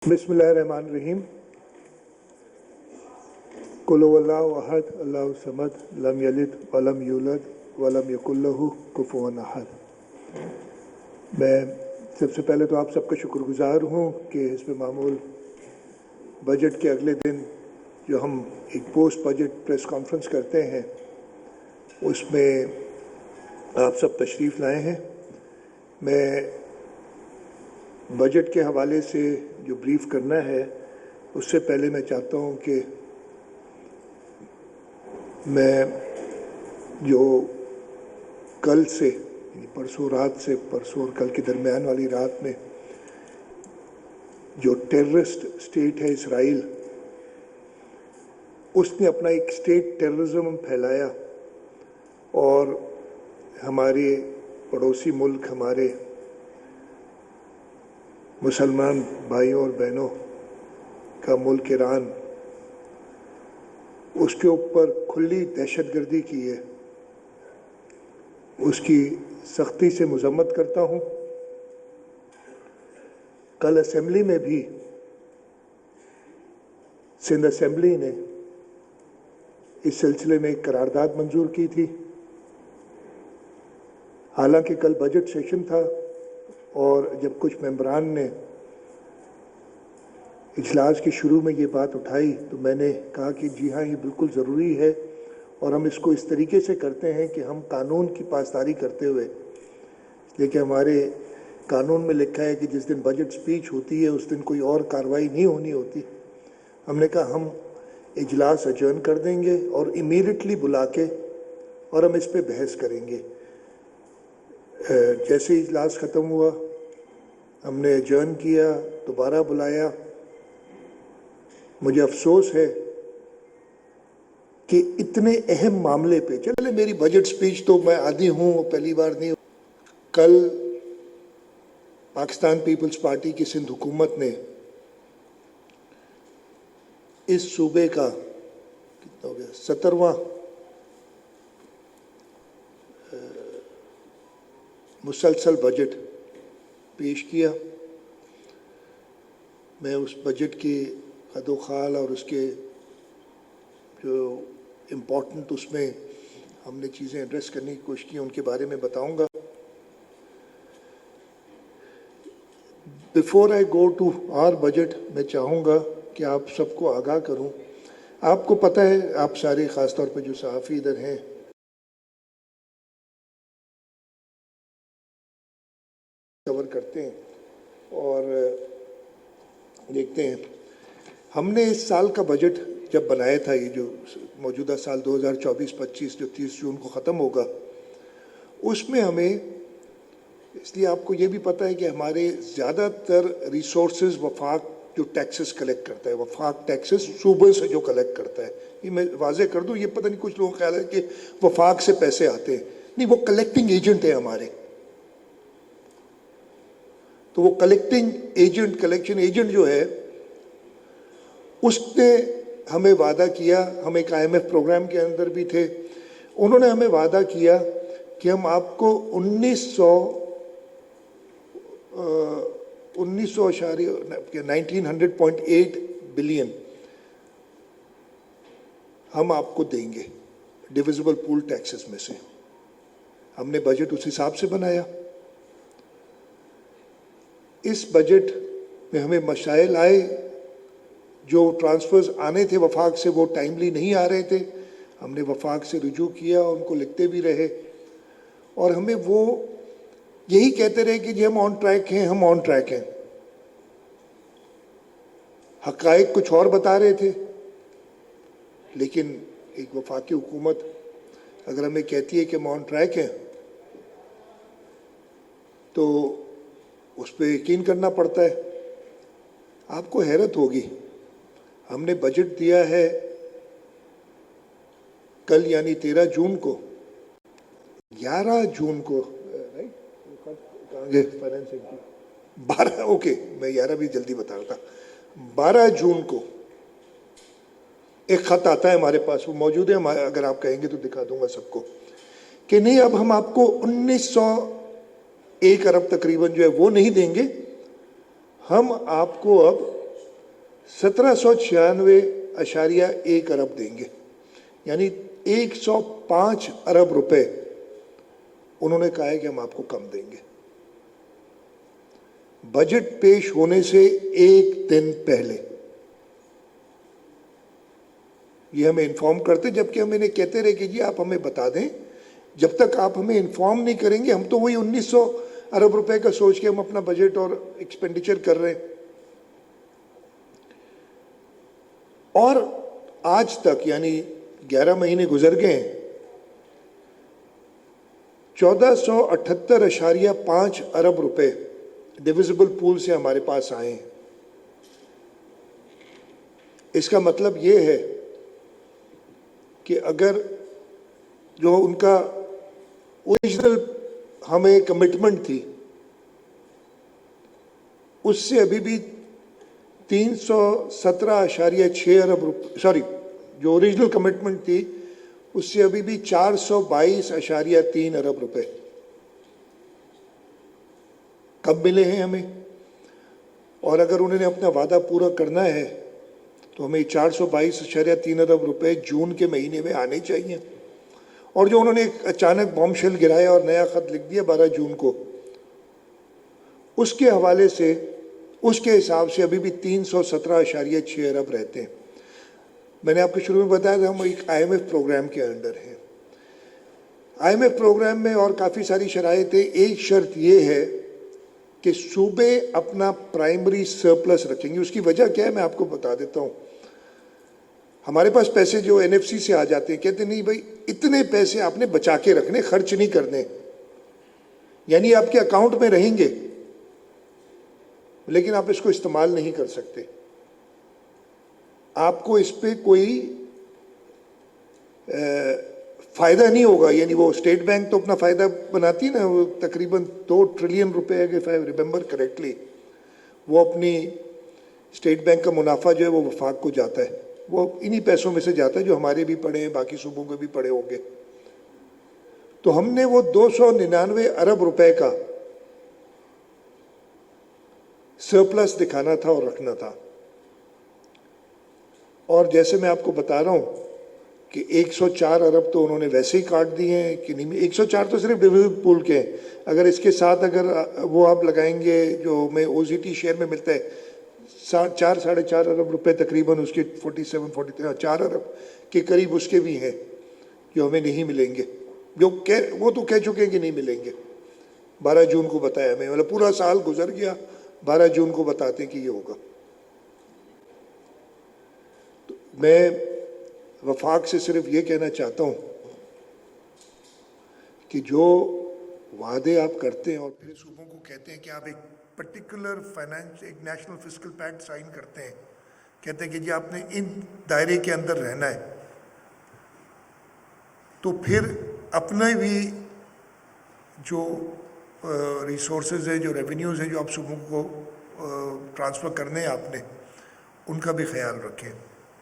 बिस्मिल्लाहिर्रहमानिर्रहीम। कुल हुवल्लाहु अहद अल्लाहु समद लम यलिद वलम यूलद वलम यकुल लहू कुफुवन अहद। मैं सबसे पहले तो आप सबका शुक्रगुजार हूँ कि हिस्ब मामूल बजट के अगले दिन जो हम एक पोस्ट बजट प्रेस कॉन्फ्रेंस करते हैं उसमें आप सब तशरीफ़ लाए हैं। मैं बजट के हवाले से जो ब्रीफ करना है उससे पहले मैं चाहता हूँ कि मैं जो कल से परसों रात से परसों और कल के दरमियान वाली रात में जो टेररिस्ट स्टेट है इसराइल, उसने अपना एक स्टेट टेररिज्म फैलाया और हमारे पड़ोसी मुल्क, हमारे मुसलमान भाइयों और बहनों का मुल्क ईरान, उसके ऊपर खुली दहशतगर्दी की है। उसकी सख्ती से मजम्मत करता हूँ। कल असेंबली में भी सिंध असेंबली ने इस सिलसिले में एक करारदाद मंजूर की थी। हालांकि कल बजट सेशन था और जब कुछ मेंबरान ने इजलास के शुरू में ये बात उठाई तो मैंने कहा कि जी हाँ, ये बिल्कुल ज़रूरी है और हम इसको इस तरीके से करते हैं कि हम कानून की पासदारी करते हुए, लेकिन हमारे कानून में लिखा है कि जिस दिन बजट स्पीच होती है उस दिन कोई और कार्रवाई नहीं होनी होती। हमने कहा हम इजलास अजर्न कर देंगे और इमीडिएटली बुला के और हम इस पर बहस करेंगे। जैसे इजलास ख़त्म हुआ हमने अजर्न किया, दोबारा बुलाया। मुझे अफसोस है कि इतने अहम मामले पे, चले मेरी बजट स्पीच तो मैं आदी हूँ, पहली बार नहीं। कल पाकिस्तान पीपल्स पार्टी की सिंध हुकूमत ने इस सूबे का कितना हो गया 17वां मुसलसल बजट पेश किया। मैं उस बजट की खदोखाल और उसके जो इम्पोर्टेंट उसमें हमने चीज़ें एड्रेस करने की कोशिश की उनके बारे में बताऊंगा। Before I go to our budget, मैं चाहूँगा कि आप सबको आगाह करूँ। आपको पता है, आप सारे ख़ास तौर पर जो सहाफ़ी इधर हैं कवर करते हैं और देखते हैं। हमने इस साल का बजट जब बनाया था, ये जो मौजूदा साल 2024-25 जो 30 जून को ख़त्म होगा, उसमें हमें, इसलिए आपको ये भी पता है कि हमारे ज़्यादातर रिसोर्सेज वफाक जो टैक्सेस कलेक्ट करता है, वफाक टैक्सेस सूबे से जो कलेक्ट करता है, ये मैं वाजे कर दूँ, ये पता नहीं कुछ लोगों का ख्याल है कि वफाक से पैसे आते हैं, नहीं, वो कलेक्टिंग एजेंट है हमारे। तो वो कलेक्टिंग एजेंट, कलेक्शन एजेंट जो है, उसने हमें वादा किया, हम एक IMF प्रोग्राम के अंदर भी थे, उन्होंने हमें वादा किया कि हम आपको 1900.8 बिलियन हम आपको देंगे डिविजिबल पूल टैक्सेस में से। हमने बजट उस हिसाब से बनाया। इस बजट में हमें मसाइल आए, जो ट्रांसफ़र्स आने थे वफाक से वो टाइमली नहीं आ रहे थे। हमने वफाक से रुजू किया, उनको लिखते भी रहे और हमें वो यही कहते रहे कि जी हम ऑन ट्रैक हैं, हम ऑन ट्रैक हैं। हक़ाइक़ कुछ और बता रहे थे, लेकिन एक वफाकी हुकूमत अगर हमें कहती है कि हम ऑन ट्रैक हैं तो उस पर यकीन करना पड़ता है। आपको हैरत होगी, हमने बजट दिया है कल यानी 13 जून को, 11 जून को, राइट, 12, ओके, मैं 11 भी जल्दी बता रहा था, 12 जून को एक ख़त आता है हमारे पास, वो मौजूद है, अगर आप कहेंगे तो दिखा दूंगा सबको, कि नहीं अब हम आपको 1901 अरब तकरीबन जो है वो नहीं देंगे, हम आपको अब 1796.1 अरब देंगे, यानी 105 अरब रुपए उन्होंने कहा है कि हम आपको कम देंगे, बजट पेश होने से एक दिन पहले। ये हमें इन्फॉर्म करते, जबकि हम इन्हें कहते रहे कि जी आप हमें बता दें, जब तक आप हमें इन्फॉर्म नहीं करेंगे हम तो वही 1900 अरब रुपए का सोच के हम अपना बजट और एक्सपेंडिचर कर रहे हैं। और आज तक यानी 11 महीने गुजर गए हैं, 1478.5 अरब रुपए डिविजिबल पूल से हमारे पास आए हैं। इसका मतलब ये है कि अगर जो उनका ओरिजिनल हमें कमिटमेंट थी उससे अभी भी 317.6 अरब रुपए, सॉरी, जो ओरिजिनल कमिटमेंट थी उससे अभी भी 422.3 अरब रुपए कब मिले हैं हमें। और अगर उन्होंने अपना वादा पूरा करना है तो हमें 422.3 अरब रुपए जून के महीने में आने चाहिए। और जो उन्होंने एक अचानक बॉम्बशेल गिराया और नया खत लिख दिया 12 जून को, उसके हवाले से उसके हिसाब से अभी भी 317.6 अरब रहते हैं। मैंने आपको शुरू में बताया था हम एक IMF प्रोग्राम के अंडर हैं। IMF प्रोग्राम में और काफ़ी सारी शराइत है। एक शर्त ये है कि सूबे अपना प्राइमरी सरप्लस रखेंगे। उसकी वजह क्या है मैं आपको बता देता हूँ। हमारे पास पैसे जो NFC से आ जाते हैं, कहते नहीं भाई इतने पैसे आपने बचा के रखने, खर्च नहीं करने, यानी आपके अकाउंट में रहेंगे लेकिन आप इसको इस्तेमाल नहीं कर सकते, आपको इस पे कोई फायदा नहीं होगा। यानी वो स्टेट बैंक तो अपना फायदा बनाती है ना, वो तकरीबन 2 ट्रिलियन रुपए, इफ आई रिमेंबर करेक्टली, वो अपनी स्टेट बैंक का मुनाफा जो है वो वफाक को जाता है, वो इन्हीं पैसों में से जाता है जो हमारे भी पड़े हैं, बाकी सूबों के भी पड़े होंगे। तो हमने वो 299 अरब रुपए का सरप्लस दिखाना था और रखना था। और जैसे मैं आपको बता रहा हूं कि 104 अरब तो उन्होंने वैसे ही काट दिए हैं कि नहीं, 104 तो सिर्फ डिविडेंड पूल के हैं। अगर इसके साथ अगर वो आप लगाएंगे जो हमें OZT शेयर में मिलता है 4-4.5 अरब रुपए तकरीबन, उसके 47-43 4 अरब के करीब उसके भी हैं जो हमें नहीं मिलेंगे, जो वो तो कह चुके हैं कि नहीं मिलेंगे। 12 जून को बताया हमें, मतलब पूरा साल गुजर गया, 12 जून को बताते कि ये होगा। तो मैं वफाक से सिर्फ ये कहना चाहता हूँ कि जो वादे आप करते हैं और फिर सूबों को कहते हैं कि आप एक पर्टिकुलर फाइनेंस, एक नेशनल फिस्कल पैक्ट साइन करते हैं, कहते हैं कि जी आपने इन दायरे के अंदर रहना है, तो फिर अपने भी जो रिसोर्सेज है, जो रेवेन्यूज़ है जो आप सूबों को ट्रांसफ़र करने हैं आपने, उनका भी ख्याल रखें।